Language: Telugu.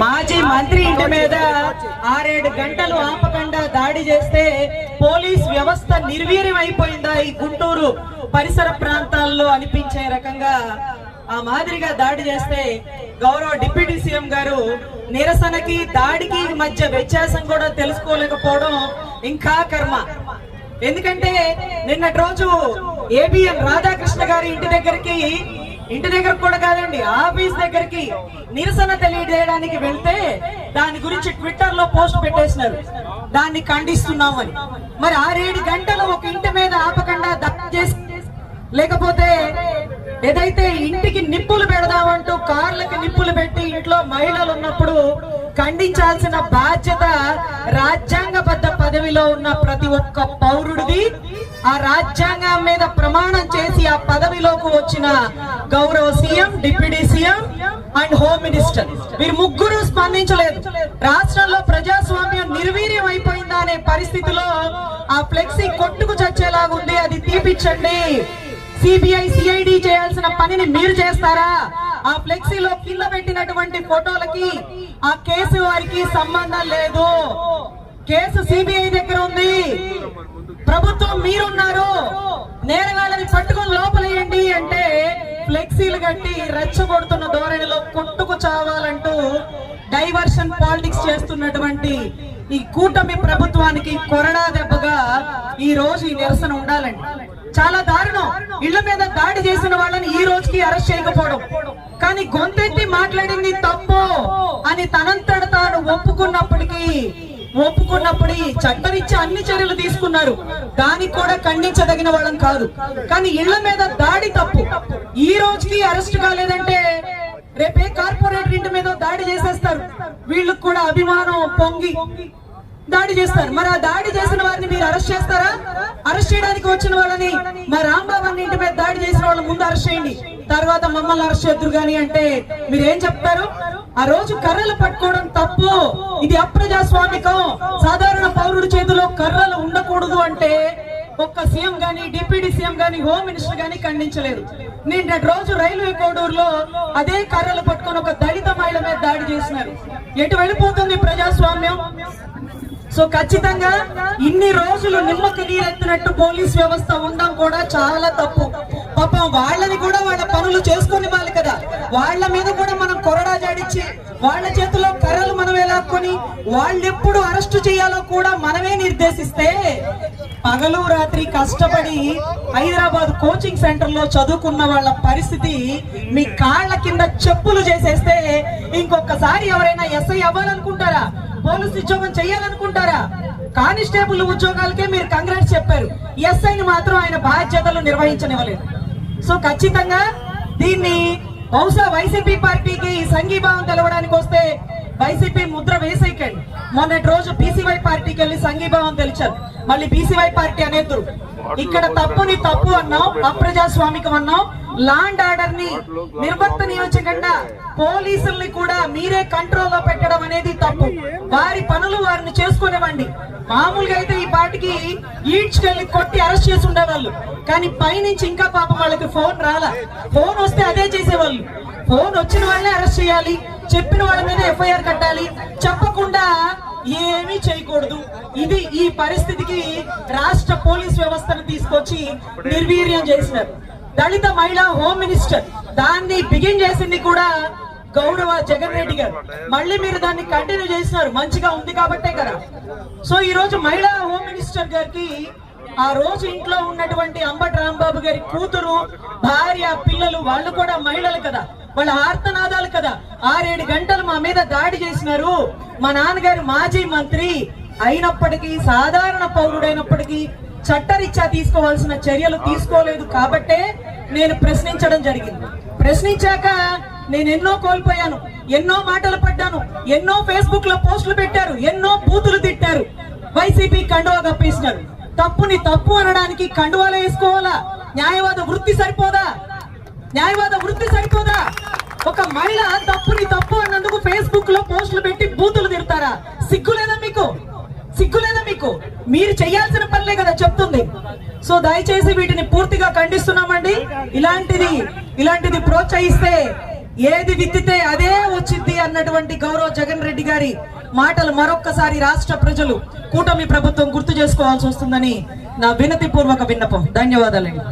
మాజీ మంత్రి ఇంటి మీద 6-7 గంటలు ఆపకుండా దాడి చేస్తే పోలీస్ వ్యవస్థ నిర్వీర్యం అయిపోయిందా ఈ గుంటూరు పరిసర ప్రాంతాల్లో అనిపించే రకంగా ఆ మాదిరిగా దాడి చేస్తే గౌరవ డిప్యూటీ సీఎం గారు నిరసనకి దాడికి మధ్య వ్యత్యాసం కూడా తెలుసుకోలేకపోవడం ఇంకా కర్మ. ఎందుకంటే నిన్నటి రోజు ఏబిఎన్ రాధాకృష్ణ గారి ఇంటి దగ్గర కూడా కాదండి, ఆఫీస్ దగ్గరికి నిరసన తెలియజేయడానికి వెళ్తే దాని గురించి ట్విట్టర్ లో పోస్ట్ పెట్టేసినారు, దాన్ని ఖండిస్తున్నామని. మరి 6-7 గంటలు ఒక ఇంటి మీద ఆపకుండా దాడి చేసి, లేకపోతే ఏదైతే ఇంటికి నిప్పులు పెడదామంటూ కార్లకు నిప్పులు పెట్టి ఇంట్లో మహిళలు ఉన్నప్పుడు ఖండించాల్సిన బాధ్యత రాజ్యాంగబద్ధ పదవిలో ఉన్న ప్రతి ఒక్క పౌరుడిది. ఆ రాజ్యాంగం మీద ప్రమాణం చేసి ఆ పదవిలోకి వచ్చిన గౌరవ CM, deputy CM and home minister వీరు ముగ్గురు స్పందించలేదు. రాష్ట్రంలో ప్రజాస్వామ్యం నిర్వీర్యం అయిపోయిందా అనే పరిస్థితిలో ఆ ఫ్లెక్సీ కొట్టుకు చచ్చేలాగుంది, అది తీపిచ్చండి. సిబిఐ సిఐడి చేయాల్సిన పనిని మీరు చేస్తారా? ఆ ఫ్లెక్సీలో కింద పెట్టినటువంటి ఫోటోలకి ఆ కేసు వారికి సంబంధం లేదు. కేసు సిబిఐ దగ్గర ఉంది, ప్రభుత్వం మీరున్నారు, నేరగాళ్ళని పట్టుకొని లోపలేయండి అంటే ఫ్లెక్సీలు కట్టి రెచ్చగొడుతున్న ధోరణిలో కొట్టుకు చావాలంటూ డైవర్షన్ పాలిటిక్స్ చేస్తున్నటువంటి ఈ కూటమి ప్రభుత్వానికి కొరడా దెబ్బగా ఈ రోజు ఈ నిరసన ఉండాలండి. చాలా దారుణం. ఇళ్ల మీద దాడి చేసిన వాళ్ళని ఈ రోజుకి అరెస్ట్ చేయకపోవడం, కానీ గొంతెత్తి మాట్లాడింది తప్పు అని తనంతట తాను ఒప్పుకున్నప్పుడు చట్టరీత్యా అన్ని చర్యలు తీసుకున్నారు, దానికి కూడా ఖండించదగిన వాళ్ళం కాదు. కానీ ఇళ్ల మీద దాడి తప్పు, ఈ రోజుకి అరెస్ట్ కాలేదంటే రేపే కార్పొరేటర్ ఇంటి మీద దాడి చేసేస్తారు, వీళ్ళకి కూడా అభిమానం పొంగి దాడి చేస్తారు. మరి ఆ దాడి చేసిన వారిని మీరు అరెస్ట్ చేస్తారా? అరెస్ట్ చేయడానికి వచ్చిన వాళ్ళని మా రాంబాబు ఇంటి మీద దాడి చేసిన వాళ్ళని ముందు అరెస్ట్ చేయండి, తర్వాత మమ్మల్ని అరెస్ట్ చేద్దరు గాని అంటే మీరేం చెప్తారు? ఆ రోజు కర్రలు పట్టుకోవడం తప్పు, ఇది అప్రజాస్వామికం, సాధారణ పౌరుడి చేతిలో కర్రలు ఉండకూడదు అంటే ఒక్క సీఎం గాని, డిప్యూటీ సీఎం గాని, హోమ్ మినిస్టర్ గాని ఖండించలేదు. నిన్నటి రోజు రైల్వే కోడూరులో అదే కర్రలు పట్టుకొని ఒక దళిత మహిళ మీద దాడి చేసినారు. ఎటు వెళ్ళిపోతుంది ప్రజాస్వామ్యం? సో ఖచ్చితంగా ఇన్ని రోజులు నిమ్మకు నీరెత్తినట్టు పోలీస్ వ్యవస్థ ఉండడం కూడా చాలా తప్పు. పాపం వాళ్ళని కూడా వాళ్ళ పనులు చేసుకుని వాళ్ళు కదా, వాళ్ళ మీద కూడా మనం కొరడా జాడిచ్చి వాళ్ళ చేతిలో కర్రలు మనమే లాక్కొని వాళ్ళు ఎప్పుడు అరెస్టు చేయాలో కూడా మనమే నిర్దేశిస్తే, పగలు రాత్రి కష్టపడి హైదరాబాద్ కోచింగ్ సెంటర్ లో చదువుకున్న వాళ్ళ పరిస్థితి మీ కాళ్ళ కింద చెప్పులు చేసేస్తే ఇంకొకసారి ఎవరైనా ఎస్ఐ అవ్వాలనుకుంటారా? పోలీసు ఉద్యోగం చేయాలనుకుంటారా? కానిస్టేబుల్ ఉద్యోగాలకే మీరు కంగ్రాట్స్ చెప్పారు, ఎస్ఐని మాత్రం ఆయన బాధ్యతలు నిర్వహించనివ్వలేదు. సో ఖచ్చితంగా దీన్ని బహుశా వైసీపీ పార్టీకి సంఘీభావం తెలవడానికి వస్తే వైసీపీ ముద్ర వేసేకండి. మొన్నటి రోజు బీసీవై పార్టీకి వెళ్ళి సంఘీభావం తెలిచారు, మళ్ళీ బీసీవై పార్టీ అనేది ఇక్కడ తప్పుని తప్పు అన్నాం, అప్రజాస్వామికం అన్నాం. లా అండ్ ఆర్డర్ ని నిర్వర్తనీయకుండా పోలీసుల్ని కూడా మీరే కంట్రోల్లో పెట్టడం అనేది తప్పు. వారి పనులు వారిని చేసుకునేవ్వండి. మామూలుగా అయితే ఈ పార్టీకి ఈడ్చుకెళ్ళి కొట్టి అరెస్ట్ చేసి ఉండేవాళ్ళు, కానీ పైనుంచి ఇంకా పాపం వాళ్ళకి ఫోన్ రాలా. ఫోన్ వస్తే అదే చేసేవాళ్ళు. ఫోన్ వచ్చిన వాళ్ళనే అరెస్ట్ చేయాలి, చెప్పిన వాళ్ళ మీద ఎఫ్ఐఆర్ కట్టాలి, చెప్పకుండా ఏమీ చేయకూడదు. ఇది ఈ పరిస్థితికి రాష్ట్ర పోలీస్ వ్యవస్థను తీసుకొచ్చి నిర్వీర్యం చేసినారు. దళిత మహిళా హోమ్ మినిస్టర్, దాన్ని బిగిన్ చేసింది కూడా గౌరవ జగన్ రెడ్డి గారు. మళ్ళీ మీరు దాన్ని కంటిన్యూ చేసినారు, మంచిగా ఉంది కాబట్టే కదా. సో ఈ రోజు మహిళా హోమ్ మినిస్టర్ గారికి ఆ రోజు ఇంట్లో ఉన్నటువంటి అంబటి రాంబాబు గారి కూతురు, భార్య, పిల్లలు వాళ్ళు కూడా మహిళలు కదా, వాళ్ళ ఆర్తనాదాలు కదా. 6-7 గంటలు మా మీద దాడి చేసినారు. మా నాన్నగారు మాజీ మంత్రి అయినప్పటికీ, సాధారణ పౌరుడైనప్పటికీ చట్టరీత్యా తీసుకోవాల్సిన చర్యలు తీసుకోలేదు కాబట్టే నేను ప్రశ్నించడం జరిగింది. ప్రశ్నించాక నేను ఎన్నో కోల్పోయాను, ఎన్నో మాటలు పడ్డాను, ఎన్నో ఫేస్బుక్ లో పోస్టులు పెట్టారు, ఎన్నో బూతులు తిట్టారు, వైసీపీ కండువా కప్పేసినారు. తప్పుని తప్పు అనడానికి కండువాలు వేసుకోవాలా? న్యాయవాద వృత్తి సరిపోదా? న్యాయవాద వృత్తి సరిపోదా? ఒక మహిళ తప్పుని తప్పు అన్నందుకు ఫేస్బుక్ లో పోస్టులు పెట్టి బూతులు తిడతారా? సిగ్గులేదా మీకు? సిగ్గులేదా మీకు? మీరు చేయాల్సిన పనులే కదా చెప్తుంది. సో దయచేసి వీటిని పూర్తిగా ఖండిస్తున్నామండి. ఇలాంటిది ప్రోత్సహిస్తే ఏది విత్తితే అదే వచ్చింది అన్నటువంటి గౌరవ జగన్ రెడ్డి గారి మాటలు మరొక్కసారి రాష్ట్ర ప్రజలు కూటమి ప్రభుత్వం గుర్తు చేసుకోవాల్సి వస్తుందని నా వినతి పూర్వక విన్నపం. ధన్యవాదాలండి.